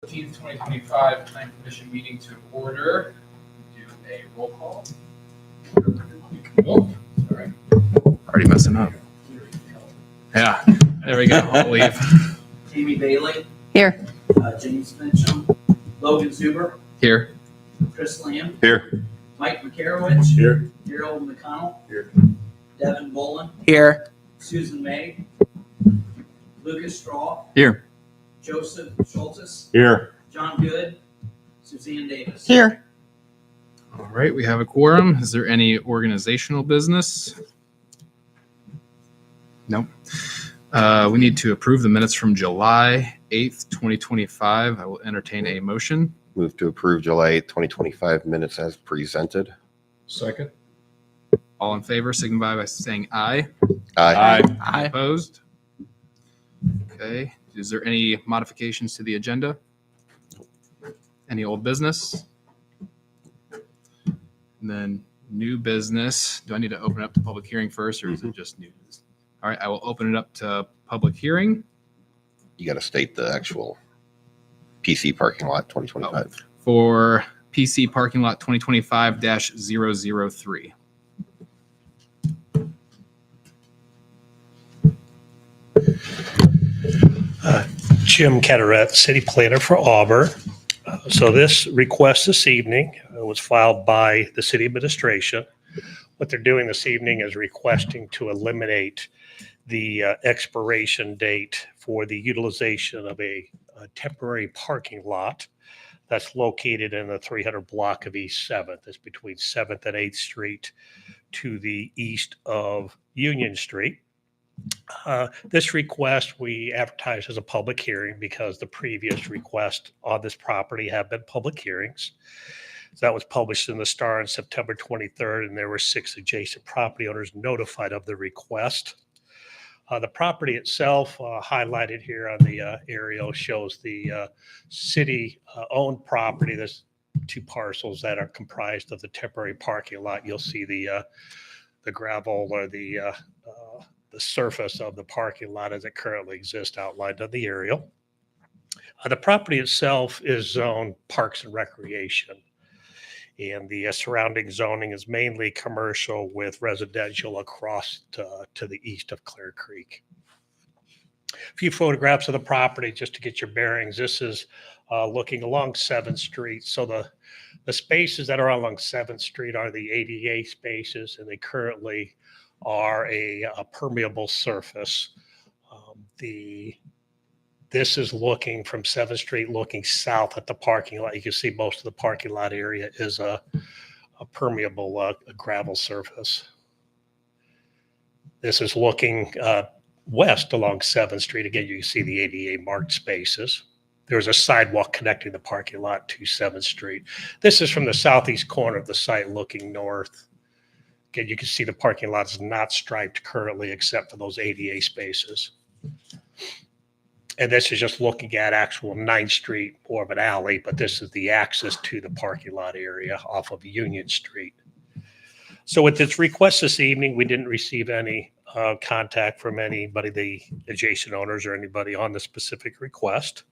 14th, 2025 Planning Commission meeting to order. Do a roll call. Oh, sorry. Already messing up. Yeah, there we go. I'll leave. Amy Bailey. Here. James Fincham. Logan Zuber. Here. Chris Lamb. Here. Mike McCarowicz. Here. Harold McConnell. Here. Devin Bolin. Here. Susan May. Lucas Straw. Here. Joseph Schultes. Here. John Good. Suzanne Davis. Here. All right, we have a quorum. Is there any organizational business? Nope. We need to approve the minutes from July 8th, 2025. I will entertain a motion. Move to approve July 8th, 2025 minutes as presented. Second. All in favor, signify by saying aye. Aye. Aye. Opposed? Okay. Is there any modifications to the agenda? Any old business? And then new business. Do I need to open up the public hearing first, or is it just new business? All right, I will open it up to public hearing. You got to state the actual PC parking lot 2025. For PC parking lot 2025-003. Jim Catterett, city planner for Auburn. So this request this evening was filed by the city administration. What they're doing this evening is requesting to eliminate the expiration date for the utilization of a temporary parking lot that's located in the 300 block of East 7th. It's between 7th and 8th Street to the east of Union Street. This request we advertised as a public hearing because the previous request on this property have been public hearings. So that was published in the Star on September 23rd, and there were 6 adjacent property owners notified of the request. The property itself, highlighted here on the aerial, shows the city-owned property. There's 2 parcels that are comprised of the temporary parking lot. You'll see the gravel or the surface of the parking lot as it currently exists outlined on the aerial. The property itself is zoned Parks and Recreation, and the surrounding zoning is mainly commercial with residential across to the east of Clear Creek. A few photographs of the property just to get your bearings. This is looking along 7th Street. So the spaces that are along 7th Street are the ADA spaces, and they currently are a permeable surface. This is looking from 7th Street, looking south at the parking lot. You can see most of the parking lot area is a permeable gravel surface. This is looking west along 7th Street. Again, you can see the ADA marked spaces. There's a sidewalk connecting the parking lot to 7th Street. This is from the southeast corner of the site looking north. Again, you can see the parking lot is not striped currently except for those ADA spaces. And this is just looking at actual 9th Street, more of an alley, but this is the access to the parking lot area off of Union Street. So with this request this evening, we didn't receive any contact from anybody, the adjacent owners or anybody on the specific request.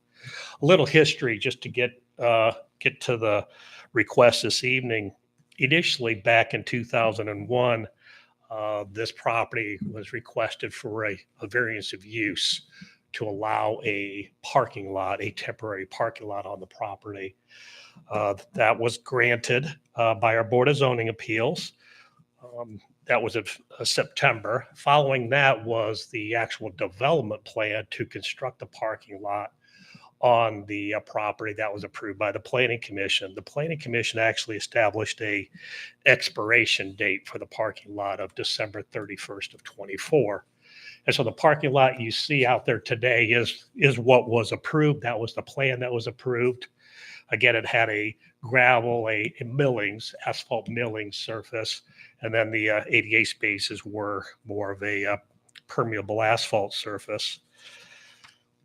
A little history just to get to the request this evening. Initially, back in 2001, this property was requested for a variance of use to allow a parking lot, a temporary parking lot on the property. That was granted by our Board of Zoning Appeals. That was in September. Following that was the actual development plan to construct the parking lot on the property that was approved by the Planning Commission. The Planning Commission actually established a expiration date for the parking lot of December 31st of 24. And so the parking lot you see out there today is what was approved. That was the plan that was approved. Again, it had a gravel, a millings, asphalt milling surface, and then the ADA spaces were more of a permeable asphalt surface.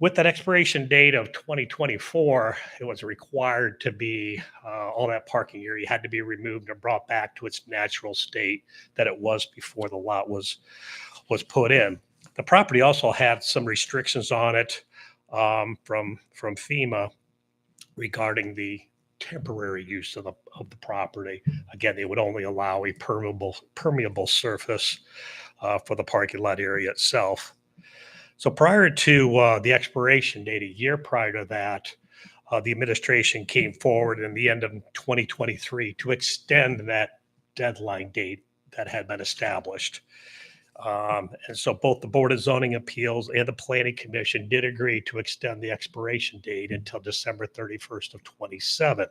With that expiration date of 2024, it was required to be, all that parking area had to be removed and brought back to its natural state that it was before the lot was put in. The property also had some restrictions on it from FEMA regarding the temporary use of the property. Again, they would only allow a permeable surface for the parking lot area itself. So prior to the expiration date, a year prior to that, the administration came forward in the end of 2023 to extend that deadline date that had been established. And so both the Board of Zoning Appeals and the Planning Commission did agree to extend the expiration date until December 31st of 27.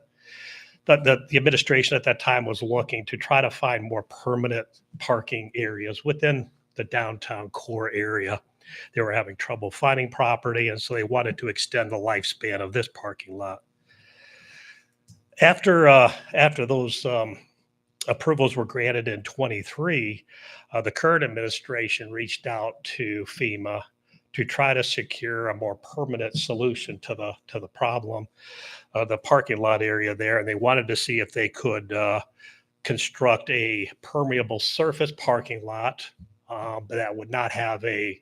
The administration at that time was looking to try to find more permanent parking areas within the downtown core area. They were having trouble finding property, and so they wanted to extend the lifespan of this parking lot. After those approvals were granted in 23, the current administration reached out to FEMA to try to secure a more permanent solution to the problem, the parking lot area there, and they wanted to see if they could construct a permeable surface parking lot, but that would not have a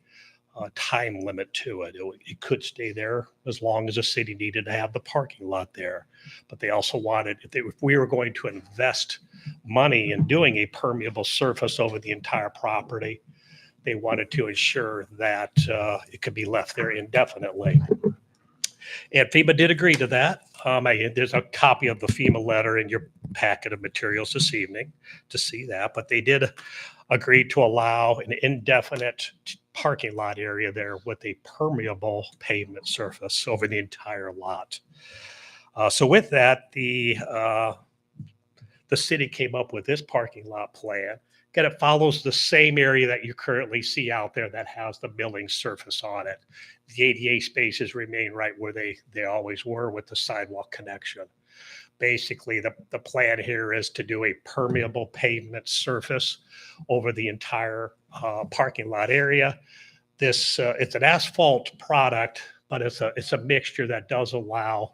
time limit to it. It could stay there as long as the city needed to have the parking lot there. But they also wanted, if we were going to invest money in doing a permeable surface over the entire property, they wanted to ensure that it could be left there indefinitely. And FEMA did agree to that. There's a copy of the FEMA letter in your packet of materials this evening to see that, but they did agree to allow an indefinite parking lot area there with a permeable pavement surface over the entire lot. So with that, the city came up with this parking lot plan. Again, it follows the same area that you currently see out there that has the milling surface on it. The ADA spaces remain right where they always were with the sidewalk connection. Basically, the plan here is to do a permeable pavement surface over the entire parking lot area. This it's an asphalt product, but it's a mixture that does allow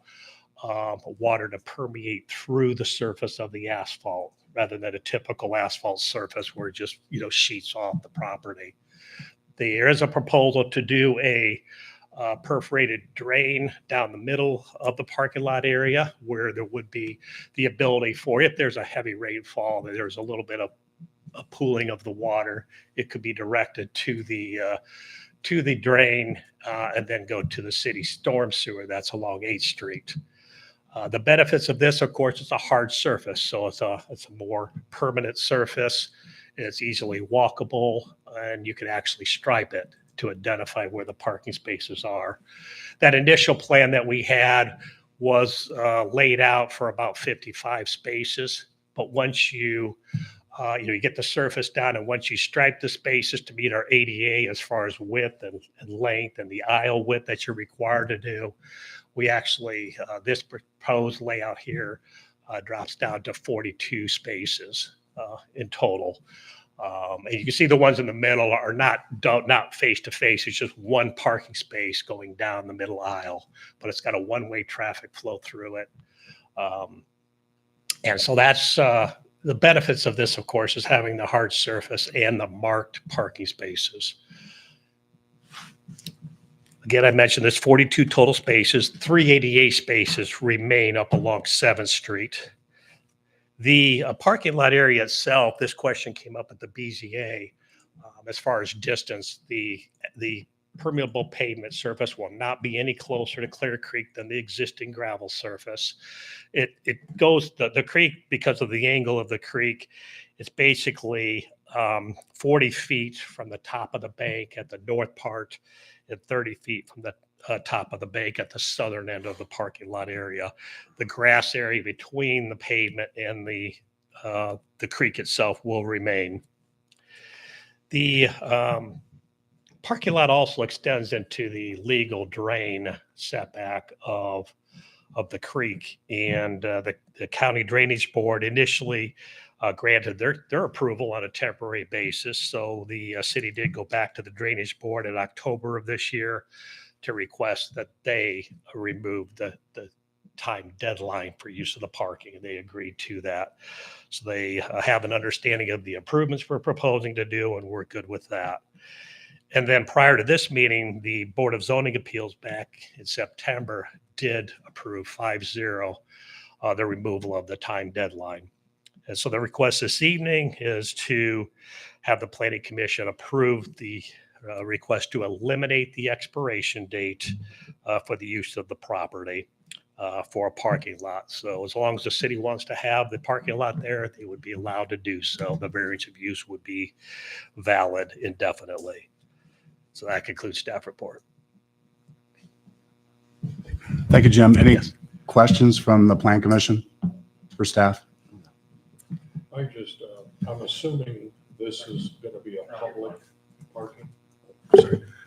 water to permeate through the surface of the asphalt rather than a typical asphalt surface where it just sheets off the property. There is a proposal to do a perforated drain down the middle of the parking lot area where there would be the ability for, if there's a heavy rainfall, there's a little bit of a pooling of the water, it could be directed to the drain and then go to the city storm sewer that's along 8th Street. The benefits of this, of course, it's a hard surface, so it's a more permanent surface. It's easily walkable, and you can actually stripe it to identify where the parking spaces are. That initial plan that we had was laid out for about 55 spaces, but once you get the surface down, and once you stripe the spaces to meet our ADA as far as width and length and the aisle width that you're required to do, we actually, this proposed layout here drops down to 42 spaces in total. And you can see the ones in the middle are not face to face. It's just one parking space going down the middle aisle, but it's got a one-way traffic flow through it. And so that's the benefits of this, of course, is having the hard surface and the marked parking spaces. Again, I mentioned there's 42 total spaces. 3 ADA spaces remain up along 7th Street. The parking lot area itself, this question came up at the BZA. As far as distance, the permeable pavement surface will not be any closer to Clear Creek than the existing gravel surface. It goes, the creek, because of the angle of the creek, it's basically 40 feet from the top of the bank at the north part and 30 feet from the top of the bank at the southern end of the parking lot area. The grass area between the pavement and the creek itself will remain. The parking lot also extends into the legal drain setback of the creek, and the county drainage board initially granted their approval on a temporary basis. So the city did go back to the drainage board in October of this year to request that they remove the time deadline for use of the parking, and they agreed to that. So they have an understanding of the improvements we're proposing to do, and we're good with that. And then prior to this meeting, the Board of Zoning Appeals back in September did approve 5-0 the removal of the time deadline. And so the request this evening is to have the Planning Commission approve the request to eliminate the expiration date for the use of the property for a parking lot. So as long as the city wants to have the parking lot there, they would be allowed to do so. The variance of use would be valid indefinitely. So that concludes staff report. Thank you, Jim. Any Yes. questions from the Plan Commission for staff? I'm assuming this is going to be a public parking.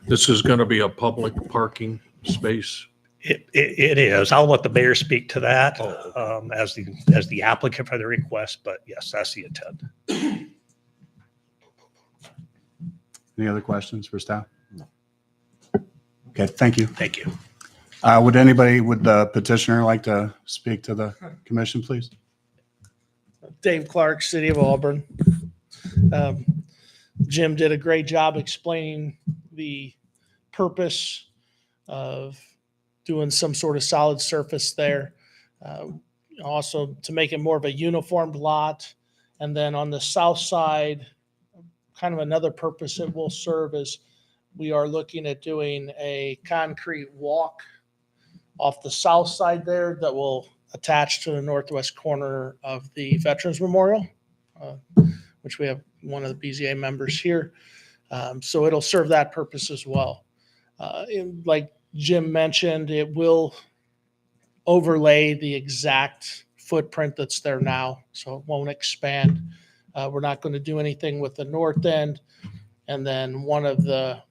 This is going to be a public parking space. It is. I'll let the mayor speak to that as the applicant for the request, but yes, that's the intent. Any other questions for staff? No. Okay, thank you. Thank you. Would the petitioner like to speak to the commission, please? Dave Clark, City of Auburn. Jim did a great job explaining the purpose of doing some sort of solid surface there. Also to make it more of a uniformed lot. And then on the south side, kind of another purpose it will serve is we are looking at doing a concrete walk off the south side there that will attach to the northwest corner of the Veterans Memorial, which we have one of the BZA members here. So it'll serve that purpose as well. Like Jim mentioned, it will overlay the exact footprint that's there now, so it won't expand. We're not going to do anything with the north end. And then one of the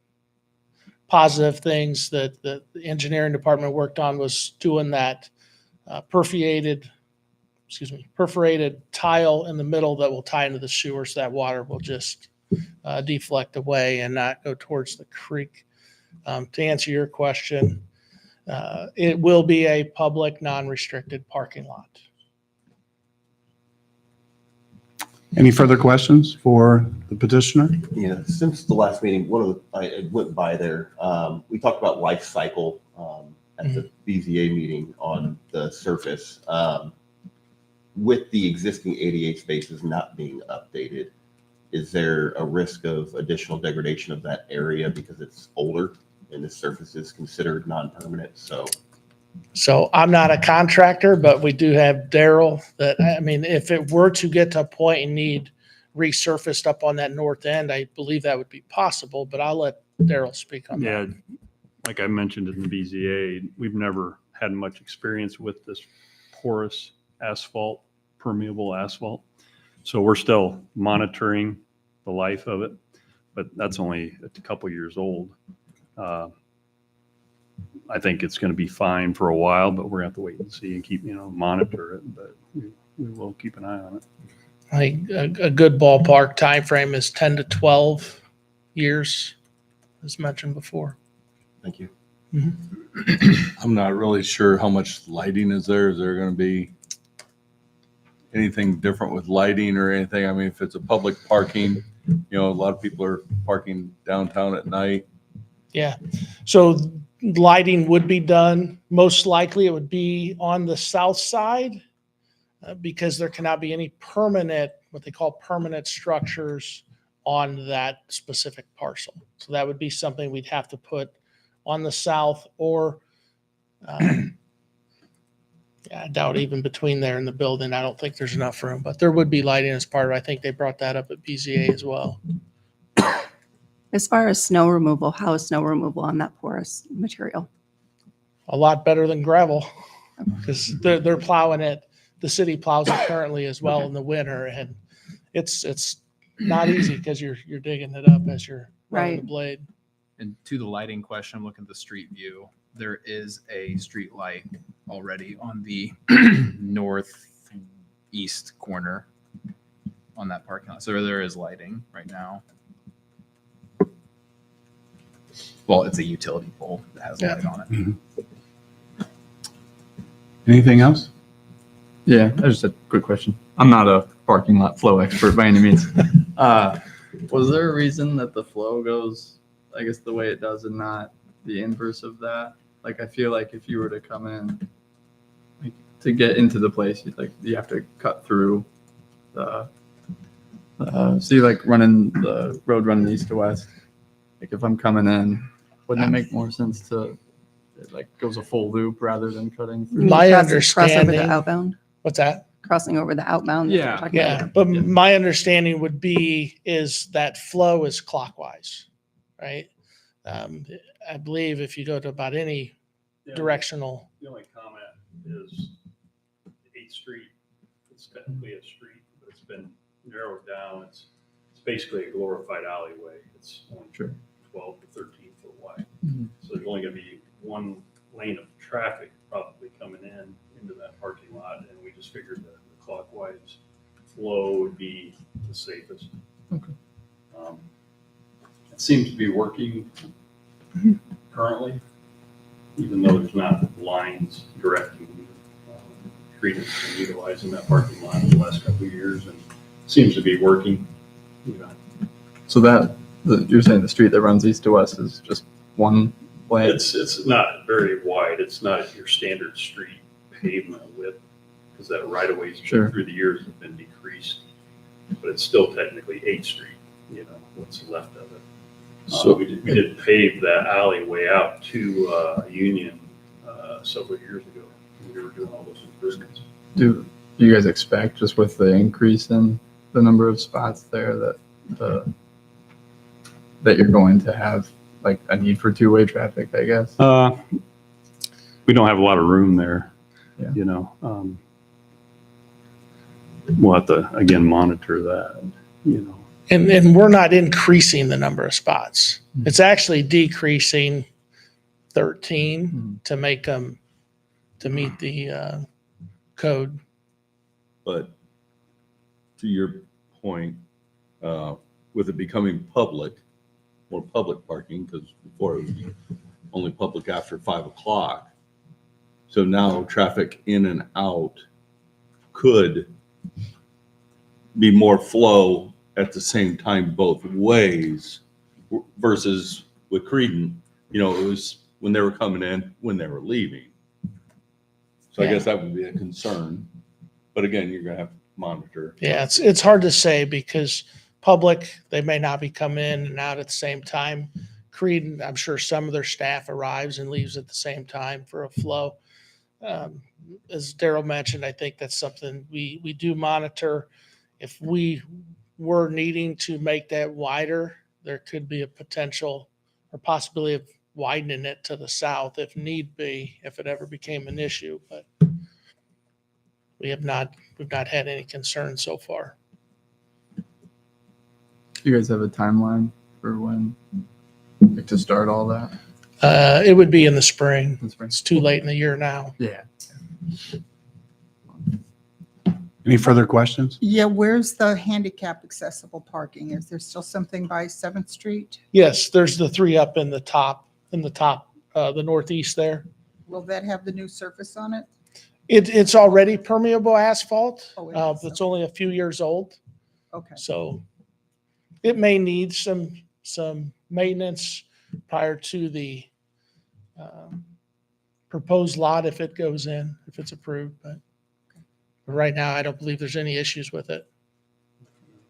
positive things that the engineering department worked on was doing that perforated tile in the middle that will tie into the sewer, so that water will just deflect away and not go towards the creek. To answer your question, it will be a public, non-restricted parking lot. Any further questions for the petitioner? Yeah, since the last meeting, I went by there. We talked about life cycle at the BZA meeting on the surface. With the existing ADA spaces not being updated, is there a risk of additional degradation of that area because it's older and the surface is considered non-permanent? So I'm not a contractor, but we do have Daryl that, I mean, if it were to get to a point and need resurfaced up on that north end, I believe that would be possible, but I'll let Daryl speak on that. Yeah, like I mentioned in the BZA, we've never had much experience with this porous asphalt, permeable asphalt. So we're still monitoring the life of it, but that's only a couple years old. I think it's going to be fine for a while, but we're going to have to wait and see and keep, monitor it, but we will keep an eye on it. I think a good ballpark time frame is 10 to 12 years, as mentioned before. Thank you. I'm not really sure how much lighting is there. Is there going to be anything different with lighting or anything? I mean, if it's a public parking, a lot of people are parking downtown at night. Yeah. So lighting would be done. Most likely it would be on the south side because there cannot be any permanent, what they call permanent structures on that specific parcel. So that would be something we'd have to put on the south or I doubt even between there and the building. I don't think there's enough room, but there would be lighting as part of it. I think they brought that up at BZA as well. As far as snow removal, how is snow removal on that porous material? A lot better than gravel because they're plowing it. The city plows it currently as well in the winter, and it's not easy because you're digging it up as you're running the blade. And to the lighting question, I'm looking at the street view. There is a street light already on the northeast corner on that parking lot. So there is lighting right now. Well, it's a utility pole that has light on it. Mm-hmm. Anything else? Yeah, just a quick question. I'm not a parking lot flow expert by any means. Was there a reason that the flow goes I guess, the way it does and not the inverse of that. Like, I feel like if you were to come in, like, to get into the place, you have to cut through the, so you like running the road running east to west. Like, if I'm coming in, wouldn't it make more sense to, it like goes a full loop rather than cutting through? My Cross over understanding, the outbound, what's that? crossing over the outbound. that you're Yeah. talking Yeah, about. but my understanding would be is that flow is clockwise, right? I believe if you go to about any directional, The only comment is 8th Street, it's technically a street, but it's been narrowed down. It's basically a glorified alleyway. It's only 12 to 13 foot wide. Mhm. So there's only going to be one lane of traffic probably coming into that parking lot. And we just figured that the clockwise flow would be the safest. Okay. It seems to be working currently, even though there's not lines directing credence and utilizing that parking lot in the last couple of years, and it seems to be working. You know, So you're saying the street that runs east to west is just one lane? it's not very wide. It's not your standard street pavement width, because that right of ways Sure. through the years have been decreased, but it's still technically 8th Street. You know what's left of it. So we did pave that alleyway out to Union several years ago. We were doing all those improvements. Do you guys expect, just with the increase in the number of spots there, that you're going to have like a need for two-way traffic, I guess? We don't have a lot of room there. Yeah. You know, we'll have to again monitor that. You know. and we're not increasing the number of spots. It's actually decreasing 13 to make them, to meet the code. But to your point, with it becoming public, more public parking, because before it was only public after 5 o'clock. So now traffic in and out could be more flow at the same time both ways versus with Creedon, you know, it was when they were coming in, when they were leaving. So I guess that would be a concern. But again, you're going to have to monitor. Yeah, it's hard to say because public, they may not be coming in and out at the same time. Creed, I'm sure some of their staff arrives and leaves at the same time for a flow. As Daryl mentioned, I think that's something we do monitor. If we were needing to make that wider, there could be a potential or possibility of widening it to the south if need be, if it ever became an issue. But we've not had any concerns so far. Do you guys have a timeline for when, like, to start all that? It would be in the spring. In the spring? It's too late in the year now. Yeah. Any further questions? Yeah, where's the handicap accessible parking? Is there still something by 7th Street? Yes, there's the three up in the top, the northeast there. Will that have the new surface on it? It's already permeable asphalt. Oh, it is, It's only a few years old, Okay. so it may need some maintenance prior to the proposed lot if it goes in, if it's approved. But right now, I don't believe there's any issues with it.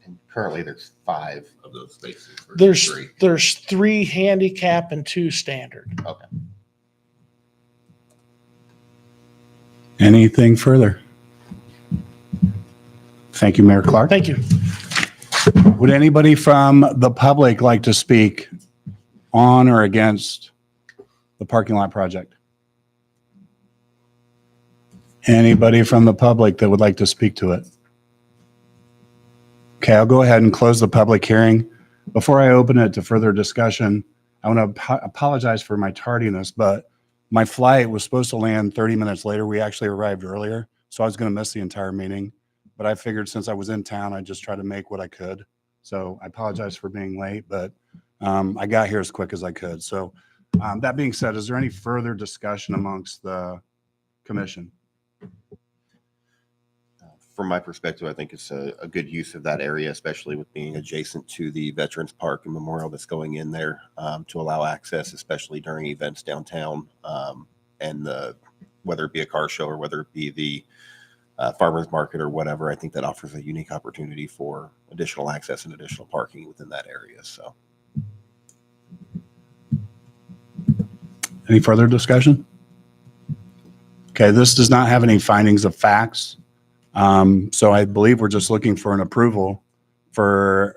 And currently, there's 5 of those spaces. versus 3. There's 3 handicap and 2 standard. Okay. Anything further? Thank you, Mayor Clark. Thank you. Would anybody from the public like to speak on or against the parking lot project? Anybody from the public that would like to speak to it? Okay, I'll go ahead and close the public hearing. Before I open it to further discussion, I want to apologize for my tardiness, but my flight was supposed to land 30 minutes later. We actually arrived earlier, so I was going to miss the entire meeting. But I figured since I was in town, I'd just try to make what I could. So I apologize for being late, but I got here as quick as I could. So that being said, is there any further discussion amongst the commission? from my perspective, I think it's a good use of that area, especially with being adjacent to the Veterans Park and Memorial that's going in there, to allow access, especially during events downtown, and whether it be a car show or whether it be the farmers market or whatever. I think that offers a unique opportunity for additional access and additional parking within that area. So. Any further discussion? Okay, this does not have any findings of facts. So I believe we're just looking for an approval for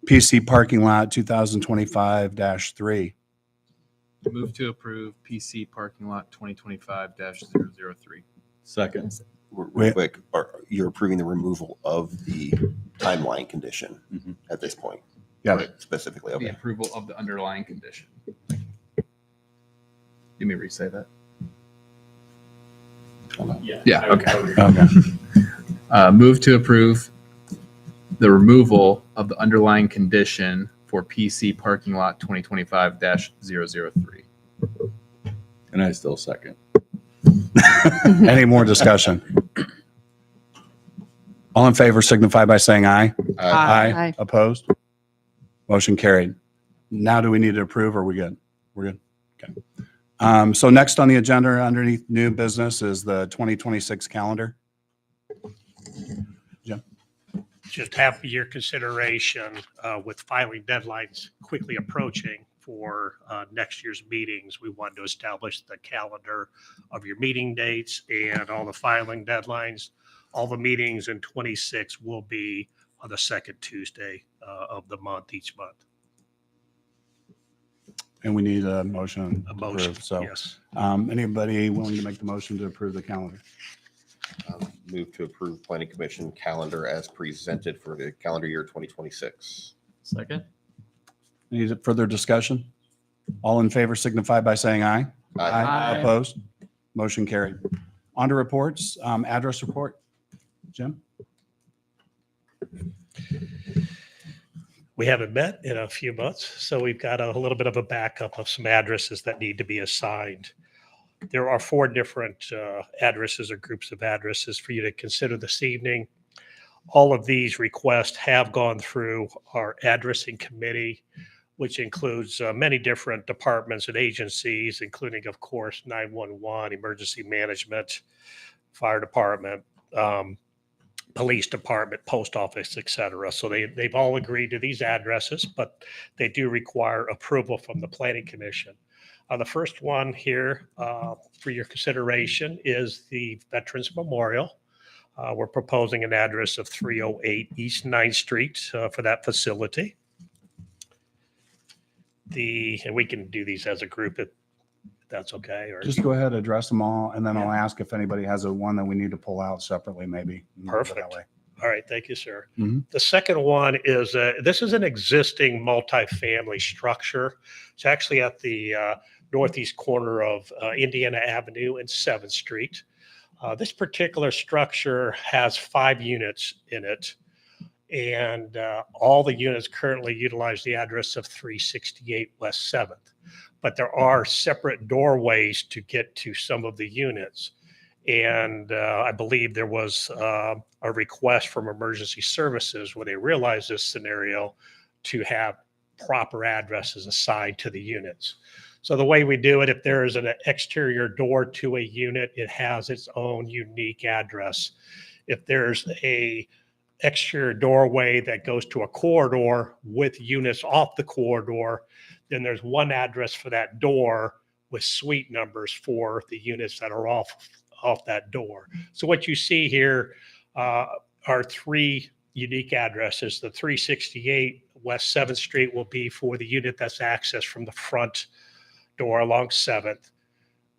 PC parking lot 2025-3. Move to approve PC parking lot 2025-003. Second. Real quick, you're approving the removal of the timeline condition at this point? Yeah. Right, specifically, The okay. approval of the underlying condition. You may re-say that. Yeah, okay. Okay. Move to approve the removal of the underlying condition for PC parking lot 2025-003. And I still second. Any more discussion? All in favor signify by saying aye. Aye. Opposed? Motion carried. Now do we need to approve or are we good? We're good? Okay. So next on the agenda underneath new business is the 2026 calendar. Jim? Just have for your consideration with filing deadlines quickly approaching for next year's meetings. We wanted to establish the calendar of your meeting dates and all the filing deadlines. All the meetings in 26 will be on the second Tuesday of the month, each month. And we need a motion. A to motion, approve. So yes. anybody willing to make the motion to approve the calendar? Move to approve planning commission calendar as presented for the calendar year 2026. Second. Any further discussion? All in favor signify by saying aye. Aye. Opposed? Motion carried. On to reports. Address report. Jim? We haven't met in a few months, so we've got a little bit of a backup of some addresses that need to be assigned. There are 4 different addresses or groups of addresses for you to consider this evening. All of these requests have gone through our addressing committee, which includes many different departments and agencies, including, of course, 911, emergency management, fire department, police department, post office, et cetera. So they've all agreed to these addresses, but they do require approval from the planning commission. The first one here for your consideration is the Veterans Memorial. We're proposing an address of 308 East 9th Street for that facility. And we can do these as a group if that's okay. Or Just go ahead, address them all, and then I'll ask if anybody has a one that we need to pull out separately, maybe. Perfect. That way. All right, thank you, sir. Mhm. The second one is this is an existing multifamily structure. It's actually at the northeast corner of Indiana Avenue and 7th Street. This particular structure has 5 units in it, and all the units currently utilize the address of 368 West 7th. But there are separate doorways to get to some of the units. And I believe there was a request from emergency services where they realized this scenario to have proper addresses assigned to the units. So the way we do it, if there is an exterior door to a unit, it has its own unique address. If there's a exterior doorway that goes to a corridor with units off the corridor, then there's one address for that door with suite numbers for the units that are off that door. So what you see here are 3 unique addresses. The 368 West 7th Street will be for the unit that's accessed from the front door along 7th.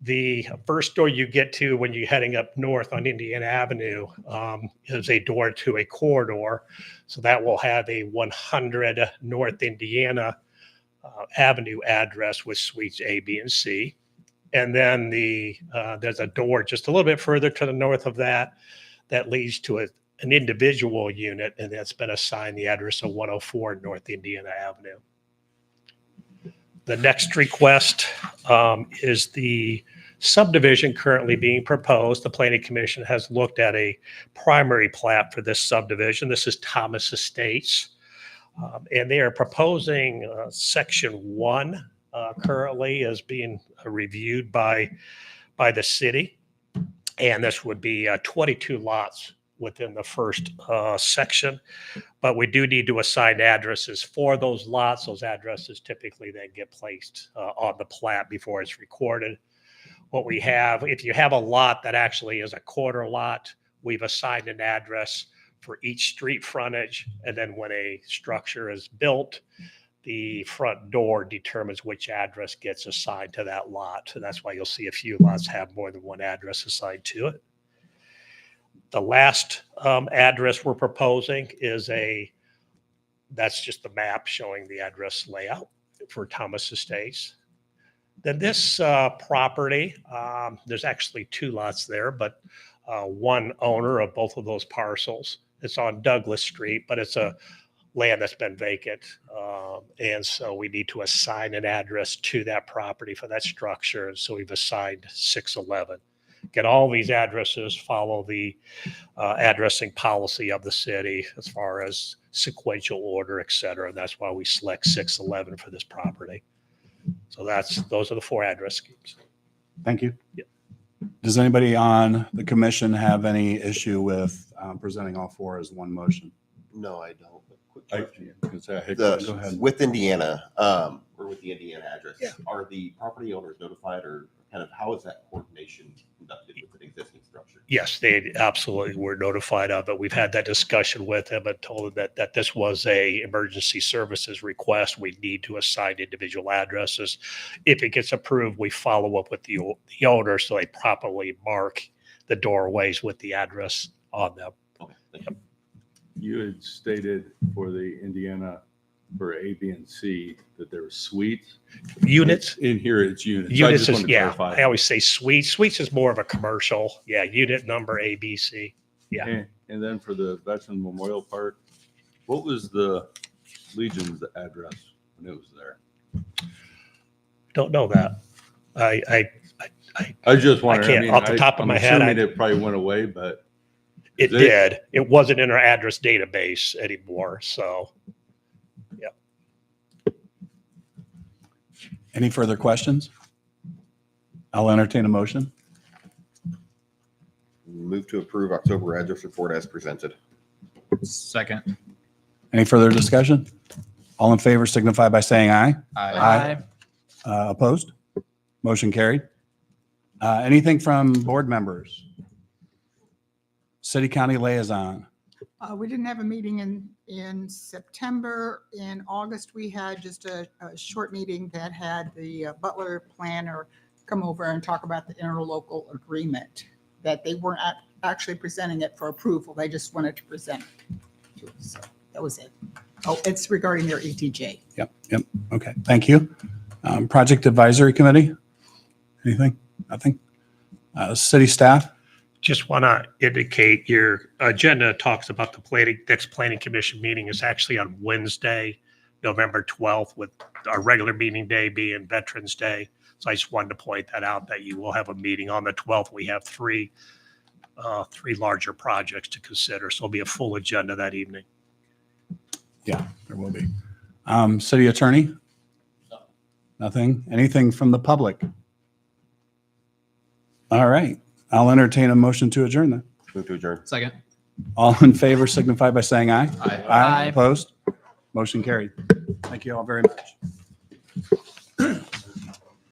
The first door you get to when you're heading up north on Indiana Avenue is a door to a corridor. So that will have a 100 North Indiana Avenue address with suites A, B, and C. And then there's a door just a little bit further to the north of that leads to an individual unit, and that's been assigned the address of 104 North Indiana Avenue. The next request is the subdivision currently being proposed. The Planning Commission has looked at a primary plat for this subdivision. This is Thomas Estates. And they are proposing section 1 currently is being reviewed by the city. And this would be 22 lots within the first section. But we do need to assign addresses for those lots. Those addresses typically then get placed on the plat before it's recorded. What we have, if you have a lot that actually is a quarter lot, we've assigned an address for each street frontage. And then when a structure is built, the front door determines which address gets assigned to that lot. And that's why you'll see a few lots have more than one address assigned to it. The last address we're proposing is that's just the map showing the address layout for Thomas Estates. Then this property, there's actually 2 lots there, but one owner of both of those parcels. It's on Douglas Street, but it's a land that's been vacant. And so we need to assign an address to that property for that structure. And so we've assigned 611. Again, all these addresses follow the addressing policy of the city as far as sequential order, et cetera. And that's why we select 611 for this property. So those are the 4 address schemes. Thank you. Yep. Does anybody on the commission have any issue with presenting all 4 as one motion? No, I don't. But quick I question. can say, hey, The- go ahead. With Indiana, or with the Indiana address, are the property owners notified, or kind of how is that coordination conducted with an existing structure? Yes, they absolutely were notified of it. We've had that discussion with them and told them that this was a emergency services request. We need to assign individual addresses. If it gets approved, we follow up with the owner so they properly mark the doorways with the address on them. Okay, thank you. You had stated for the Indiana, for A, B, and C, that there were suites. Units. In here, it's units. I Units just is, wanted to yeah, clarify. I always say suites. Suites is more of a commercial. Yeah, unit number A, B, C. Yeah. And then for the Veterans Memorial Park, what was the Legion's address when it was there? Don't know that. I just wondering. can't- off the top of my head, I'm assuming it probably went away, but It They- did. It wasn't in our address database anymore. So Any further questions? I'll entertain a motion. Move to approve October address report as presented. Second. Any further discussion? All in favor signify by saying aye. Aye. Opposed? Motion carried. Anything from board members? City County Liaison. We didn't have a meeting in September. In August, we had just a short meeting that had the Butler planner come over and talk about the interlocal agreement, that they weren't actually presenting it for approval. They just wanted to present it. So that was it. Oh, it's regarding their ETJ. Yep. Okay, thank you. Project Advisory Committee? Anything? Nothing? City staff? just want to indicate your agenda talks about the next planning commission meeting is actually on Wednesday, November 12th, with our regular meeting day being Veterans Day. So I just wanted to point that out, that you will have a meeting on the 12th. We have three larger projects to consider. So it'll be a full agenda that evening. Yeah, there will be. City Attorney? Nothing? Anything from the public? All right. I'll entertain a motion to adjourn then. Move to adjourn. Second. All in favor signify by saying aye. Aye. Opposed? Motion carried. Thank you all very much.